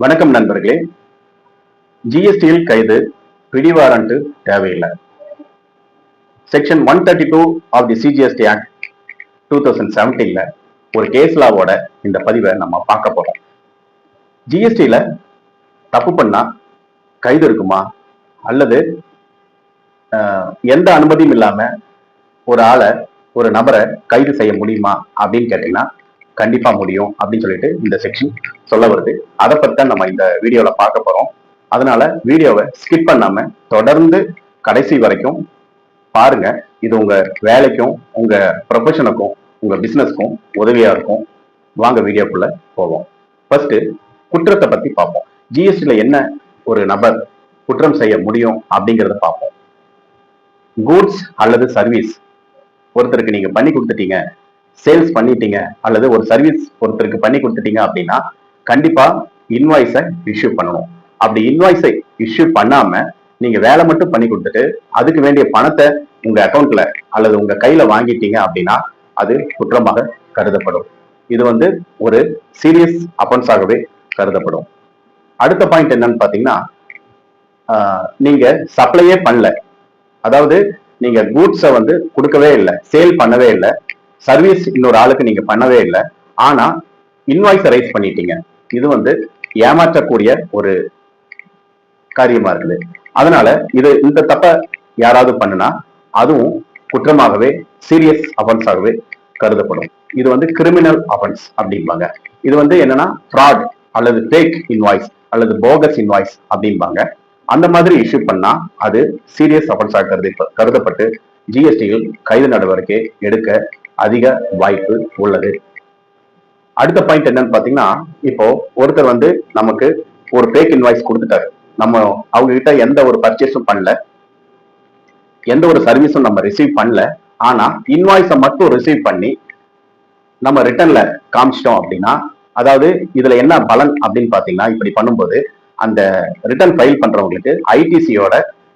வணக்கம் நண்பர்களே. ஜிஎஸ்டியில் கைது, பிடிவாரண்ட் தேவையில்லை. Section 132 of the CGST act 2017 ஒரு கேஸ் லாவோட இந்த பதிவை நம்ம பார்க்க போறோம். ஜிஎஸ்டியில தப்பு பண்ணா கைது இருக்குமா, அல்லது எந்த அனுமதியும் இல்லாம ஒரு நபரை கைது செய்ய முடியுமா அப்படின்னு கேட்டீங்கன்னா கண்டிப்பா முடியும் அப்படின்னு சொல்லிட்டு இந்த செக்ஷன் சொல்ல வருது. அதை பத்தி தான் நம்ம இந்த வீடியோல பார்க்க போறோம். அதனால வீடியோவை ஸ்கிப் பண்ணாம தொடர்ந்து கடைசி வரைக்கும் பாருங்க. இது உங்க வேலைக்கும், உங்க ப்ரொஃபஷனுக்கும், உங்க பிசினஸ்க்கும் உதவியா இருக்கும். வாங்க வீடியோக்குள்ள போவோம். ஃபர்ஸ்ட் குற்றத்தை பத்தி பார்ப்போம். ஜிஎஸ்டில என்ன ஒரு நபர் குற்றம் செய்ய முடியும் அப்படிங்கிறத பார்ப்போம். கூட்ஸ் அல்லது சர்வீஸ் ஒருத்தருக்கு நீங்க பண்ணி கொடுத்துட்டீங்க, சேல்ஸ் பண்ணிட்டீங்க, அல்லது ஒரு சர்வீஸ் ஒருத்தருக்கு பண்ணி கொடுத்துட்டீங்க அப்படின்னா கண்டிப்பா இன்வாய்ஸை இஷ்யூ பண்ணணும். அப்படி இன்வாய்ஸை இஷ்யூ பண்ணாம நீங்க வேலை மட்டும் பண்ணி கொடுத்துட்டு அதுக்கு வேண்டிய பணத்தை உங்க அக்கௌண்ட்ல அல்லது உங்க கையில வாங்கிட்டீங்க அப்படின்னா அது குற்றமாக கருதப்படும். இது ஒரு சீரியஸ் அஃபென்ஸாகவே கருதப்படும். அடுத்த பாயிண்ட் என்னன்னு பாத்தீங்கன்னா, நீங்க சப்ளையே பண்ணல, அதாவது நீங்க கூட்ஸை கொடுக்கவே இல்லை, சேல் பண்ணவே இல்லை, சர்வீஸ் இன்னொரு ஆளுக்கு நீங்க பண்ணவே இல்லை, ஆனா இன்வாய்ஸை ரைஸ் பண்ணிட்டீங்க. இது ஏமாற்றக்கூடிய ஒரு காரியமா இருக்குது. அதனால இந்த தப்ப யாராவது பண்ணுனா அதுவும் குற்றமாகவே சீரியஸ் அஃபென்ஸாகவே கருதப்படும். இது கிரிமினல் அஃபென்ஸ் அப்படிம்பாங்க. இது என்னன்னா ஃப்ராட் அல்லது ஃபேக் இன்வாய்ஸ் அல்லது போகஸ் இன்வாய்ஸ் அப்படிம்பாங்க. அந்த மாதிரி இஷ்யூ பண்ணா அது சீரியஸ் அஃபென்ஸாக கருதப்பட்டு ஜிஎஸ்டியில் கைது நடவடிக்கை எடுக்க அதிக வாய்ப்பு உள்ளது. அடுத்த பாயிண்ட் என்னன்னு பாத்தீங்கன்னா, இப்போ ஒருத்தர் நமக்கு ஒரு ஃபேக் இன்வாய்ஸ் கொடுத்துட்டாரு. நம்ம அவங்க கிட்ட எந்த ஒரு பர்ச்சேஸும் பண்ணல, எந்த ஒரு சர்வீஸும் நம்ம ரிசீவ் பண்ணல, ஆனா இன்வாய்ஸை மட்டும் ரிசீவ் பண்ணி நம்ம ரிட்டர்ன்ல காமிச்சிட்டோம் அப்படின்னா, அதாவது இதுல என்ன பலன் அப்படின்னு பாத்தீங்கன்னா, இப்படி பண்ணும்போது அந்த ரிட்டர்ன் ஃபைல் பண்றவங்களுக்கு ஐடிசியோட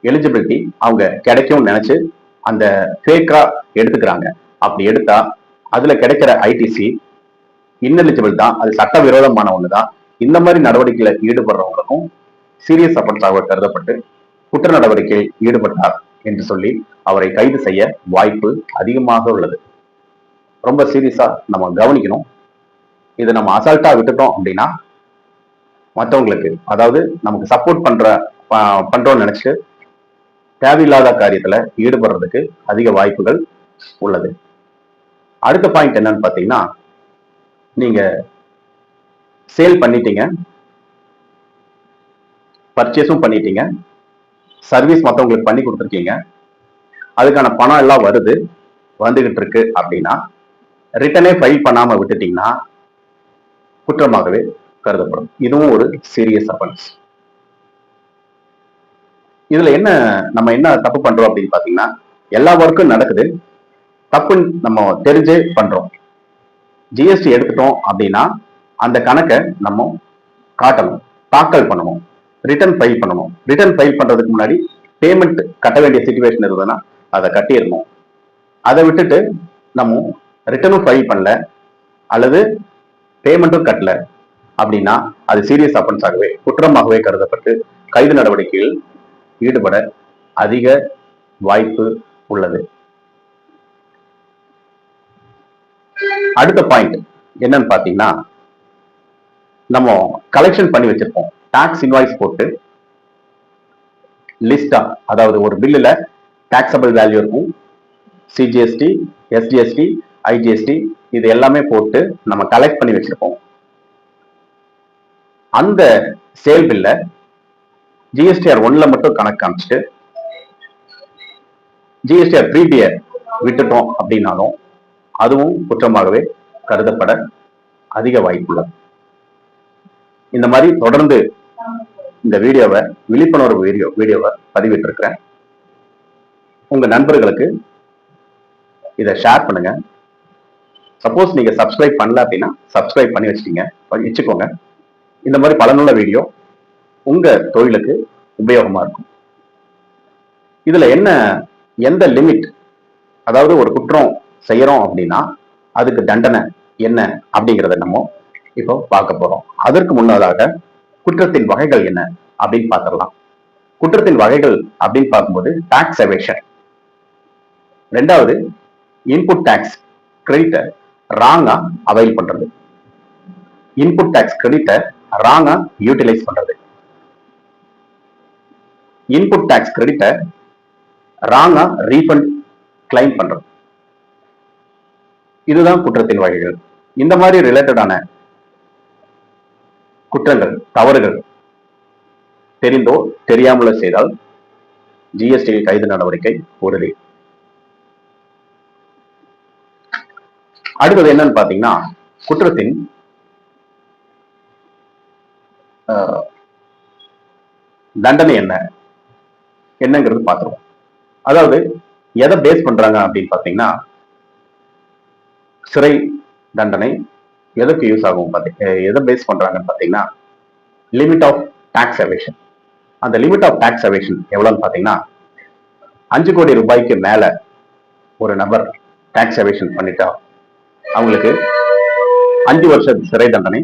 எலிஜிபிலிட்டி அவங்க கிடைக்கும் நினைச்சு அந்த ஃபேக்கா எடுத்துக்கிறாங்க. அப்படி எடுத்தா அதுல கிடைக்கிற ஐடிசி இன்எலிஜிபிள் தான், அது சட்டவிரோதமான ஒண்ணுதான். இந்த மாதிரி நடவடிக்கையில ஈடுபடுறவங்களுக்கும் சீரியஸ் அஃபென்ஸாக கருதப்பட்டு குற்ற நடவடிக்கையில் ஈடுபட்டார் என்று சொல்லி அவரை கைது செய்ய வாய்ப்பு அதிகமாக உள்ளது. ரொம்ப சீரியஸா நம்ம கவனிக்கணும். இதை நம்ம அசால்ட்டா விட்டுட்டோம் அப்படின்னா மற்றவங்களுக்கு, அதாவது நமக்கு சப்போர்ட் பண்றோம்னு நினைச்சு தேவையில்லாத காரியத்துல ஈடுபடுறதுக்கு அதிக வாய்ப்புகள் உள்ளது. அடுத்த பாயிண்ட் என்னன்னு பாத்தீங்கன்னா, நீங்க சேல் பண்ணிட்டீங்க, பர்ச்சேஸும் பண்ணிட்டீங்க, சர்வீஸ் மற்றவங்களுக்கு பண்ணி கொடுத்துருக்கீங்க, அதுக்கான பணம் எல்லாம் வந்துகிட்டு இருக்கு அப்படின்னா ரிட்டனே ஃபைல் பண்ணாம விட்டுட்டீங்கன்னா குற்றமாகவே கருதப்படும். இதுவும் ஒரு சீரியஸ் அஃபென்ஸ். இதுல நம்ம என்ன தப்பு பண்றோம் அப்படின்னு பாத்தீங்கன்னா, எல்லா ஒர்க்கும் நடக்குது, தப்பு நம்ம தெரிஞ்சே பண்றோம். ஜிஎஸ்டி எடுத்துட்டோம் அப்படின்னா அந்த கணக்கை நம்ம காட்டணும், தாக்கல் பண்ணணும், ரிட்டர்ன் ஃபைல் பண்ணணும். ரிட்டர்ன் ஃபைல் பண்றதுக்கு முன்னாடி பேமெண்ட் கட்ட வேண்டிய சிச்சுவேஷன் இருந்ததுன்னா அதை கட்டிடணும். அதை விட்டுட்டு நம்ம ரிட்டர்னும் ஃபைல் பண்ணல அல்லது பேமெண்ட்டும் கட்டல அப்படின்னா அது சீரியஸ் அஃபென்ஸாகவே குற்றமாகவே கருதப்பட்டு கைது நடவடிக்கையில் ஈடுபட அதிக வாய்ப்பு உள்ளது. அடுத்த பாயிண்ட் என்னன்னு பாத்தீங்கன்னா, நம்ம கலெக்ஷன் பண்ணி வச்சிருப்போம், டாக்ஸ் இன்வாய்ஸ் போட்டு லிஸ்டா, அதாவது ஒரு பில்லுல டாக்ஸபிள் வேல்யூ இருக்கும், சிஜிஎஸ்டி, எஸ்ஜிஎஸ்டி, ஐஜிஎஸ்டி, இது எல்லாமே போட்டு நம்ம கலெக்ட் பண்ணி வச்சிருப்போம். அந்த சேல் பில்ல ஜிஎஸ்டிஆர் 1ல மட்டும் கணக்கு காமிச்சிட்டு ஜிஎஸ்டிஆர் 3B விட்டுட்டோம் அப்படின்னாலும் அதுவும் குற்றமாகவே கருதப்பட அதிக வாய்ப்புள்ளது. இந்த மாதிரி தொடர்ந்து இந்த வீடியோவை, விழிப்புணர்வு வீடியோவை பதிவிட்டு இருக்கிறேன். உங்க நண்பர்களுக்கு இதை ஷேர் பண்ணுங்க. சப்போஸ் நீங்க சப்ஸ்கிரைப் பண்ணல அப்படின்னா சப்ஸ்கிரைப் பண்ணி வச்சுக்கோங்க. இந்த மாதிரி பலனுள்ள வீடியோ உங்க தொழிலுக்கு உபயோகமா இருக்கும். இதுல எந்த லிமிட், அதாவது ஒரு குற்றம் செய்யறோம் அப்படின்னா அதுக்கு தண்டனை என்ன அப்படிங்கிறத நம்ம இப்போ பார்க்க போறோம். அதற்கு முன்னதாக குற்றத்தின் வகைகள் என்ன அப்படின்னு பார்த்துடலாம். குற்றத்தின் வகைகள் அப்படின்னு பார்க்கும்போது டாக்ஸ் எவேஷன், ரெண்டாவது இன்புட் டாக்ஸ் கிரெடிட்டை ராங்கா அவைல் பண்றது, இன்புட் டாக்ஸ் கிரெடிட்டை ராங்கா யூட்டிலைஸ் பண்றது, இன்புட் டாக்ஸ் கிரெடிட்டை ராங்கா ரீஃபண்ட் கிளைம் பண்றது. இதுதான் குற்றத்தின் வகைகள். இந்த மாதிரி ரிலேட்டடான குற்றங்கள், தவறுகள் தெரிந்தோ தெரியாமலோ செய்தால் ஜிஎஸ்டி கைது நடவடிக்கை உறுதி. அடுத்தது என்னன்னு பாத்தீங்கன்னா, குற்றத்தின் தண்டனை என்னங்கிறது பார்த்துருவோம். அதாவது எதை பேஸ் பண்றாங்க அப்படின்னு பாத்தீங்கன்னா, சிறை தண்டனை எதுக்கு யூஸ் ஆகும் எதை பேஸ் பண்றாங்கன்னு பாத்தீங்கன்னா, லிமிட் ஆஃப் டாக்ஸ் எவேஷன். அந்த லிமிட் ஆஃப் டாக்ஸ் எவேஷன் எவ்வளவுன்னு பாத்தீங்கன்னா, 5 கோடி ரூபாய்க்கு மேல ஒரு நபர் டாக்ஸ் எவேஷன் பண்ணிட்டா அவங்களுக்கு 5 வருஷம் சிறை தண்டனை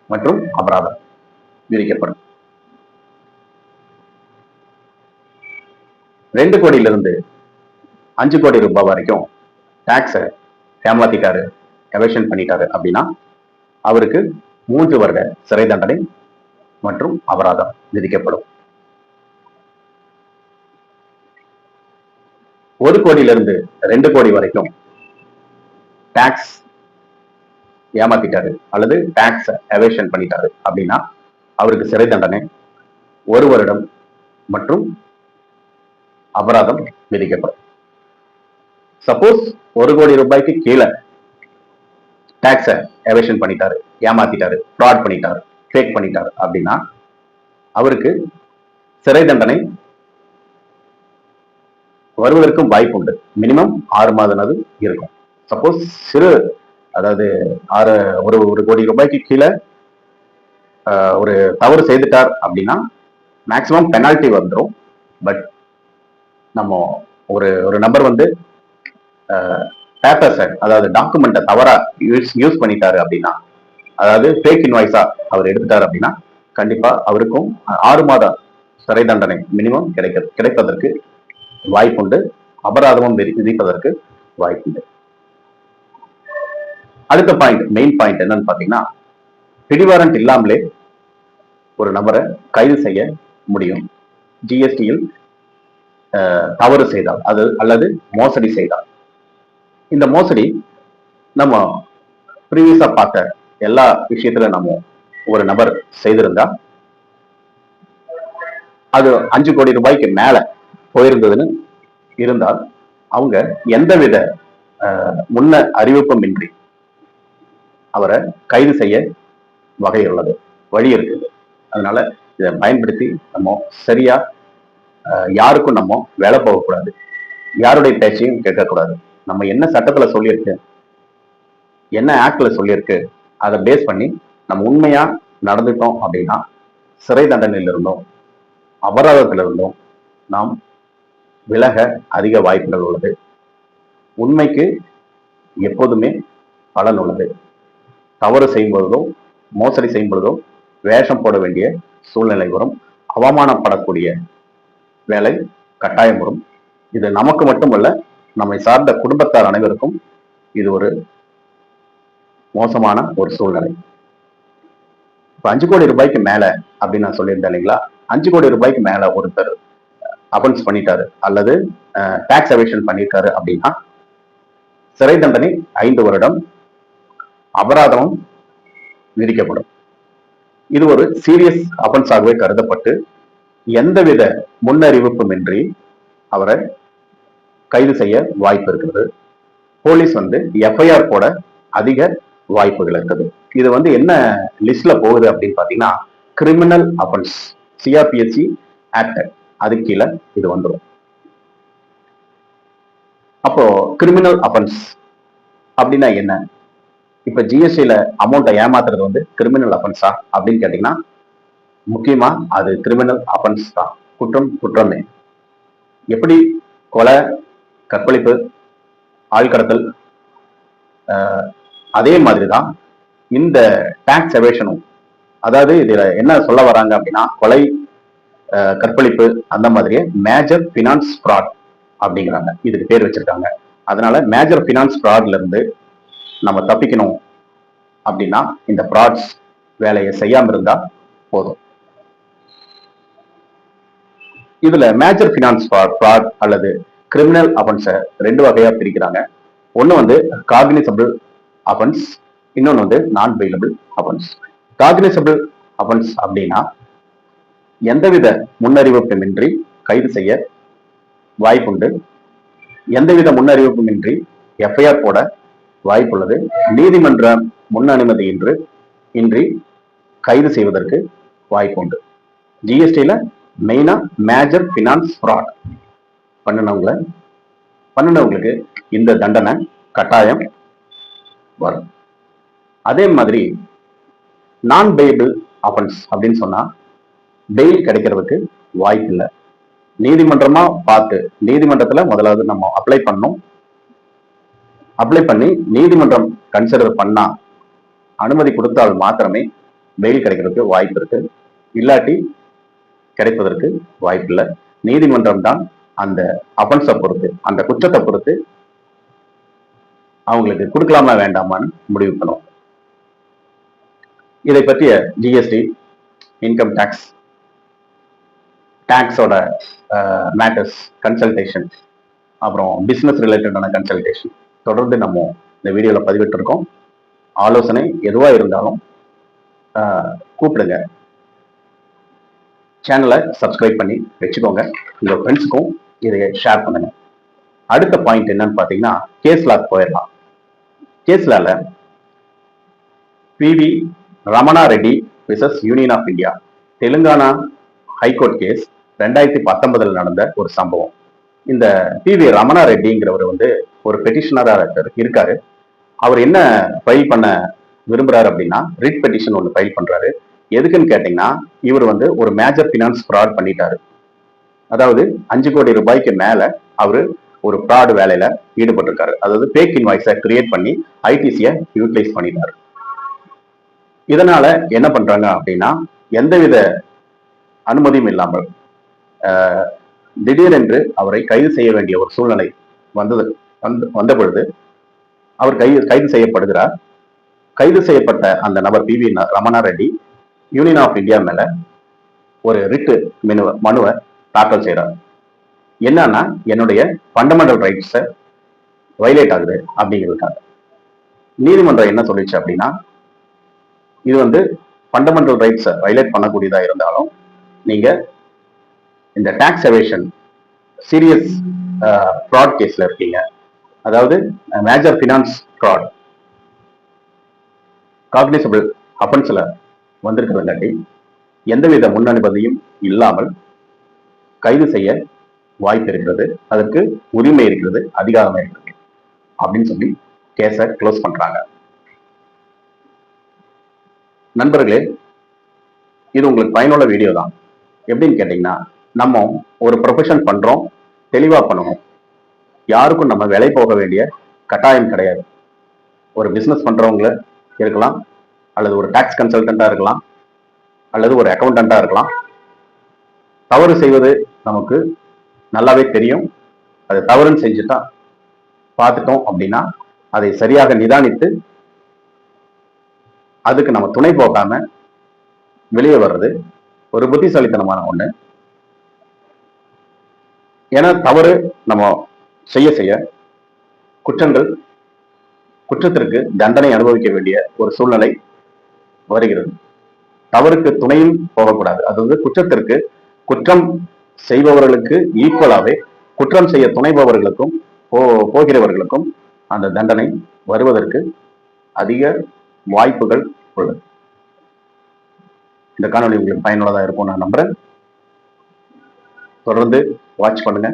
மற்றும் அபராதம் விதிக்கப்படும். 2 கோடியிலிருந்து 5 கோடி ரூபாய் வரைக்கும் டாக்ஸை ஏமாத்திட்டாரு, எவேஷன் பண்ணிட்டாரு அப்படின்னா அவருக்கு 3 வருட சிறை தண்டனை மற்றும் அபராதம் விதிக்கப்படும். 1 கோடியிலிருந்து 2 கோடி வரைக்கும் டாக்ஸ் ஏமாத்திட்டாரு அல்லது டாக்ஸ் எவேஷன் பண்ணிட்டாரு அப்படின்னா அவருக்கு சிறை தண்டனை 1 வருடம் மற்றும் அபராதம் விதிக்கப்படும். சப்போஸ் 1 கோடி ரூபாய்க்கு கீழே டாக்ஸை எவேஷன் பண்ணிட்டாரு, ஏமாத்திட்டாரு, ஃப்ராட் பண்ணிட்டாரு, ஃபேக் பண்ணிட்டாரு அப்படின்னா அவருக்கு சிறை தண்டனை வருவதற்கும் வாய்ப்பு உண்டு. மினிமம் 6 மாதமாவது இருக்கும். சப்போஸ் அதாவது 1 கோடி ரூபாய்க்கு கீழே ஒரு தவறு செய்துட்டார் அப்படின்னா மேக்சிமம் பெனால்டி வந்துடும். பட் நம்ம ஒரு நபர் வந்து பேப்பர்ஸை, அதாவது டாக்குமெண்ட்டை தவறா யூஸ் பண்ணிட்டாரு அப்படின்னா, அதாவது ஃபேக் இன்வாய்ஸா அவர் எடுத்துட்டாரு அப்படின்னா கண்டிப்பா அவருக்கும் 6 மாத சிறை தண்டனை மினிமம் கிடைப்பதற்கு வாய்ப்புண்டு. அபராதமும் விதிப்பதற்கு வாய்ப்புண்டு. அடுத்த பாயிண்ட், மெயின் பாயிண்ட் என்னன்னு பாத்தீங்கன்னா, பிடிவாரண்ட் இல்லாமலே ஒரு நபரை கைது செய்ய முடியும் ஜிஎஸ்டியில் தவறு செய்தால் அல்லது மோசடி செய்தால். இந்த மோசடி நம்ம ப்ரீவியஸா பார்த்த எல்லா விஷயத்துல நம்ம ஒரு நபர் செய்திருந்தா அது 5 கோடி ரூபாய்க்கு மேல போயிருந்ததுன்னு இருந்தால் அவங்க எந்தவித முன்ன அறிவிப்பும் இன்றி அவரை கைது செய்ய வகை உள்ளது, வழி இருக்குது. அதனால இதை பயன்படுத்தி நம்ம சரியா யாருக்கும் நம்ம வேலை போகக்கூடாது, யாருடைய பேச்சையும் கேட்கக்கூடாது. நம்ம என்ன சட்டத்துல சொல்லியிருக்கு, என்ன ஆக்ட்ல சொல்லியிருக்கு, அதை பேஸ் பண்ணி நம்ம உண்மையா நடந்துட்டோம் அப்படின்னா சிறை தண்டனையிலிருந்தும் அபராதத்திலிருந்தும் நாம் விலக அதிக வாய்ப்புகள் உள்ளது. உண்மைக்கு எப்போதுமே பலன் உள்ளது. தவறு செய்யும் பொழுதோ மோசடி செய்யும் பொழுதோ வேஷம் போட வேண்டிய சூழ்நிலை வரும், அவமானப்படக்கூடிய வேலை கட்டாயம் வரும். இது நமக்கு மட்டுமல்ல, நம்மை சார்ந்த குடும்பத்தார் அனைவருக்கும் இது ஒரு மோசமான ஒரு சூழ்நிலை. இப்ப 5 கோடி ரூபாய்க்கு மேல அப்படின்னு நான் சொல்லியிருந்தேன் இல்லைங்களா, 5 கோடி ரூபாய்க்கு மேல ஒருத்தர் அஃபென்ஸ் பண்ணிட்டாரு அல்லது டாக்ஸ் எவேஷன் பண்ணியிருக்காரு அப்படின்னா சிறை தண்டனை 5 வருடம், அபராதமும் விதிக்கப்படும். இது ஒரு சீரியஸ் அஃபென்ஸாகவே கருதப்பட்டு எந்தவித முன்னறிவிப்புமின்றி அவரை கைது செய்ய வாய்ப்பு இருக்கிறது. போலீஸ் வந்து எஃப்ஐஆர் போட அதிக வாய்ப்புகள் இருக்குது. இது வந்து என்ன லிஸ்ட்ல போகுது அப்படின்னு பாத்தீங்கன்னா, கிரிமினல் அஃபென்ஸ், சிஆர்பிஎஸ்சி ஆக்ட், அது கீழே இது வந்துடும். அப்போ கிரிமினல் அஃபென்ஸ் அப்படின்னா என்ன? இப்ப ஜிஎஸ்டியில அமௌண்ட்டை ஏமாத்துறது வந்து கிரிமினல் அஃபென்ஸா அப்படின்னு கேட்டீங்கன்னா முக்கியமா அது கிரிமினல் அஃபென்ஸ் தான். குற்றமே. எப்படி கொலை, கற்பழிப்பு, ஆழ்கடத்தல், அதே மாதிரிதான் இந்த டாக்ஸ் எவேஷனும் அதாவது இதுல என்ன சொல்ல வராங்க அப்படின்னா, கொலை, கற்பழிப்பு அந்த மாதிரியே மேஜர் பினான்ஸ் ஃப்ராட் அப்படிங்கிறாங்க, இதுக்கு பேர் வச்சிருக்காங்க. அதனால மேஜர் பினான்ஸ் ஃப்ராட்ல இருந்து நம்ம தப்பிக்கணும் அப்படின்னா இந்த ஃப்ராட்ஸ் வேலையை செய்யாம இருந்தா போதும். இதுல மேஜர் பினான்ஸ் ஃப்ராட் அல்லது கிரிமினல் அஃபென்ஸை ரெண்டு வகையா பிரிக்கிறாங்க. ஒன்னு வந்து காக்னிசபிள் அஃபென்ஸ், இன்னொன்னு வந்து நான் பெயிலபிள் அஃபென்ஸ். காக்னிசபிள் அஃபென்ஸ் அப்படின்னா எந்தவித முன்னறிவிப்புமின்றி கைது செய்ய வாய்ப்புண்டு, எந்தவித முன்னறிவிப்புமின்றி எஃப்ஐஆர் போட வாய்ப்புள்ளது, நீதிமன்ற முன் அனுமதி இன்றி கைது செய்வதற்கு வாய்ப்புண்டு. ஜிஎஸ்டியில மெயினா மேஜர் பினான்ஸ் ஃப்ராட் பண்ணினவங்களுக்கு இந்த தண்டனை கட்டாயம் வரும். அதே மாதிரி நான் பெயிலபிள் அஃபென்ஸ் அப்படின்னு சொன்னா பெயில் கிடைக்கிறதுக்கு வாய்ப்பு இல்லை. நீதிமன்றமா பார்த்து நீதிமன்றத்துல முதலாவது நம்ம அப்ளை பண்ணி நீதிமன்றம் கன்சிடர் பண்ணா அனுமதி கொடுத்தால் மாத்திரமே பெயில் கிடைக்கிறதுக்கு வாய்ப்பு இருக்கு. இல்லாட்டி கிடைப்பதற்கு வாய்ப்பு இல்லை. நீதிமன்றம் தான் அந்த அஃபென்ஸை பொறுத்து, அந்த குற்றத்தை பொறுத்து அவங்களுக்கு கொடுக்கலாமா வேண்டாமான்னு முடிவு பண்ணுவோம். இதை பற்றிய ஜிஎஸ்டி, இன்கம் டாக்ஸோட மேட்டர்ஸ் கன்சல்டேஷன், அப்புறம் பிசினஸ் ரிலேட்டடான கன்சல்டேஷன் தொடர்ந்து நம்ம இந்த வீடியோவில் பதிவிட்டிருக்கோம். ஆலோசனை எதுவா இருந்தாலும் கூப்பிடுங்க. சேனலை சப்ஸ்கிரைப் பண்ணி வச்சுக்கோங்க. உங்க ஃப்ரெண்ட்ஸுக்கும் இதை ஷேர் பண்ணுங்க. அடுத்த பாயிண்ட் என்னன்னு பார்த்தீங்கன்னா, கேஸ் லாக்கு போயிடலாம். கேஸ் லால PV Ramana Reddy versus union of India Telangana high court case 2019 நடந்த ஒரு சம்பவம். இந்த பிவி ரமணா ரெட்டிங்கிறவர் வந்து ஒரு பெட்டிஷனராக இருக்காரு. அவர் என்ன ஃபைல் பண்ண விரும்புறாரு அப்படின்னா, ரிட் பெட்டிஷன் ஒன்று ஃபைல் பண்றாரு. எதுக்குன்னு கேட்டீங்கன்னா, இவர் வந்து ஒரு மேஜர் பினான்ஸ் ஃப்ராட் பண்ணிட்டாரு. அதாவது 5 கோடி ரூபாய்க்கு மேல அவரு ஒரு ஃப்ராட் வேலையில ஈடுபட்டிருக்காரு. அதாவது பேக் இன்வாய்ஸை கிரியேட் பண்ணி ஐடிசியை யூட்டிலைஸ் பண்ணிட்டாரு. இதனால என்ன பண்றாங்க அப்படின்னா, எந்தவித அனுமதியும் இல்லாமல் திடீரென்று அவரை கைது செய்ய வேண்டிய ஒரு சூழ்நிலை வந்த பொழுது அவர் கைது செய்யப்படுகிறார். கைது செய்யப்பட்ட அந்த நபர் PV Ramana Reddy union of India மேல ஒரு ரிட்டு மனுவை தாக்கல் செய்யறார். என்னன்னா, என்னுடைய ஃபண்டமெண்டல் ரைட்ஸை வயலேட் ஆகுது அப்படிங்கிறதுக்காக. நீதிமன்றம் என்ன சொல்லிச்சு அப்படின்னா, இது வந்து ஃபண்டமெண்டல் ரைட்ஸை வயலேட் பண்ணக்கூடியதா இருந்தாலும் நீங்க இந்த டாக்ஸ் எவேஷன் சீரியஸ் ஃப்ராட் கேஸ்ல இருக்கீங்க. அதாவது மேஜர் பினான்ஸ் ஃப்ராட் காக்னிசபிள் அஃபென்ஸ்ல வந்திருக்கிறதுங்காட்டி எந்தவித முன் அனுமதியும் இல்லாமல் கைது செய்ய வாய்ப்பு இருக்கிறது, அதற்கு உரிமை இருக்கிறது, அதிகாரம் இருக்கிறது அப்படின்னு சொல்லி கேஸை க்ளோஸ் பண்றாங்க. நண்பர்களே, இது உங்களுக்கு பயனுள்ள வீடியோ தான். எப்படின்னு கேட்டீங்கன்னா, நம்ம ஒரு ப்ரொஃபஷன் பண்றோம், தெளிவா பண்ணணும். யாருக்கும் நம்ம விலை போக வேண்டிய கட்டாயம் கிடையாது. ஒரு பிசினஸ் பண்றவங்க இருக்கலாம், அல்லது ஒரு டாக்ஸ் கன்சல்டண்டா இருக்கலாம், அல்லது ஒரு அக்கௌண்டண்டா இருக்கலாம். தவறு செய்வது நமக்கு நல்லாவே தெரியும். அது தவறுன்னு செஞ்சுட்டா பார்த்துட்டோம் அப்படின்னா அதை சரியாக நிதானித்து அதுக்கு நம்ம துணை போகாம வெளியே வர்றது ஒரு புத்திசாலித்தனமான ஒண்ணு. ஏன்னா தவறு நம்ம செய்ய குற்றத்திற்கு தண்டனை அனுபவிக்க வேண்டிய ஒரு சூழ்நிலை வருகிறது. தவறுக்கு துணையும் போகக்கூடாது. அது வந்து குற்றம் செய்பவர்களுக்கு ஈக்குவலாவே குற்றம் செய்ய துணைபவர்களுக்கும் போகிறவர்களுக்கும் அந்த தண்டனை வருவதற்கு அதிக வாய்ப்புகள் உள்ளது. இந்த காணொலி உங்களுக்கு பயனுள்ளதா இருக்கும் நான் நம்புறேன். தொடர்ந்து வாட்ச் பண்ணுங்க,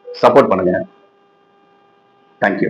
சப்போர்ட் பண்ணுங்க. தேங்க்யூ.